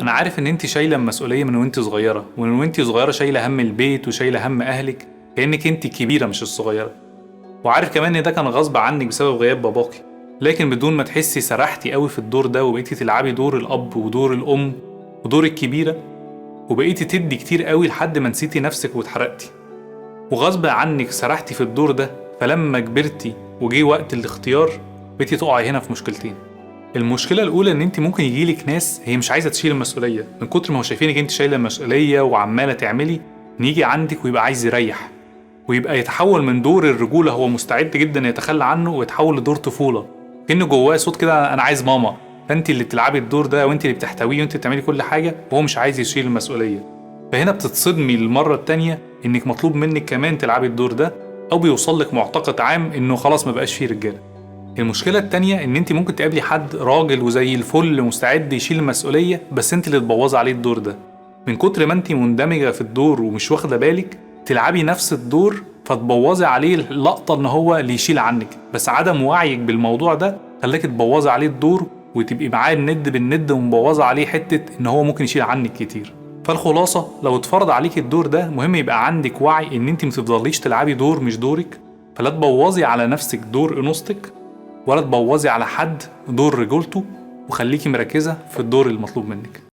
انا عارف ان انت شايله مسؤوليه من وانت صغيره، ومن وانت صغيره شايله هم البيت وشايله هم اهلك كانك انت الكبيره مش الصغيره. وعارف كمان ان ده كان غصب عنك بسبب غياب باباكي، لكن بدون ما تحسي سرحتي قوي في الدور ده وبقيتي تلعبي دور الاب ودور الام ودور الكبيره، وبقيتي تدي كتير قوي لحد ما نسيتي نفسك واتحرقتي، وغصب عنك سرحتي في الدور ده. فلما كبرتي وجي وقت الاختيار بقيتي تقعي هنا في مشكلتين. المشكله الاولى ان انت ممكن يجيلك ناس هي مش عايزه تشيل المسؤوليه، من كتر ما هو شايفينك انت شايله المسؤوليه وعماله تعملي، نيجي عندك ويبقى عايز يريح، ويبقى يتحول من دور الرجوله هو مستعد جدا يتخلى عنه ويتحول لدور طفوله، كأنه جواه صوت كده انا عايز ماما. فانت اللي بتلعبي الدور ده وانت اللي بتحتويه وانت بتعملي كل حاجه وهو مش عايز يشيل المسؤوليه. فهنا بتتصدمي للمره التانيه انك مطلوب منك كمان تلعبي الدور ده، او بيوصل لك معتقد عام انه خلاص ما بقاش فيه رجاله. المشكله التانيه ان انت ممكن تقابلي حد راجل وزي الفل مستعد يشيل المسؤوليه، بس انت اللي تبوظي عليه الدور ده. من كتر ما انت مندمجه في الدور ومش واخده بالك تلعبي نفس الدور فتبوظي عليه اللقطه ان هو اللي يشيل عنك، بس عدم وعيك بالموضوع ده خلاك تبوظي عليه الدور وتبقي معاه الند بالند ومبوظه عليه حته ان هو ممكن يشيل عنك كتير. فالخلاصه لو اتفرض عليك الدور ده مهم يبقى عندك وعي ان انت متفضليش تلعبي دور مش دورك، فلا تبوظي على نفسك دور انوثتك ولا تبوظي على حد دور رجولته، وخليكي مركزه في الدور المطلوب منك.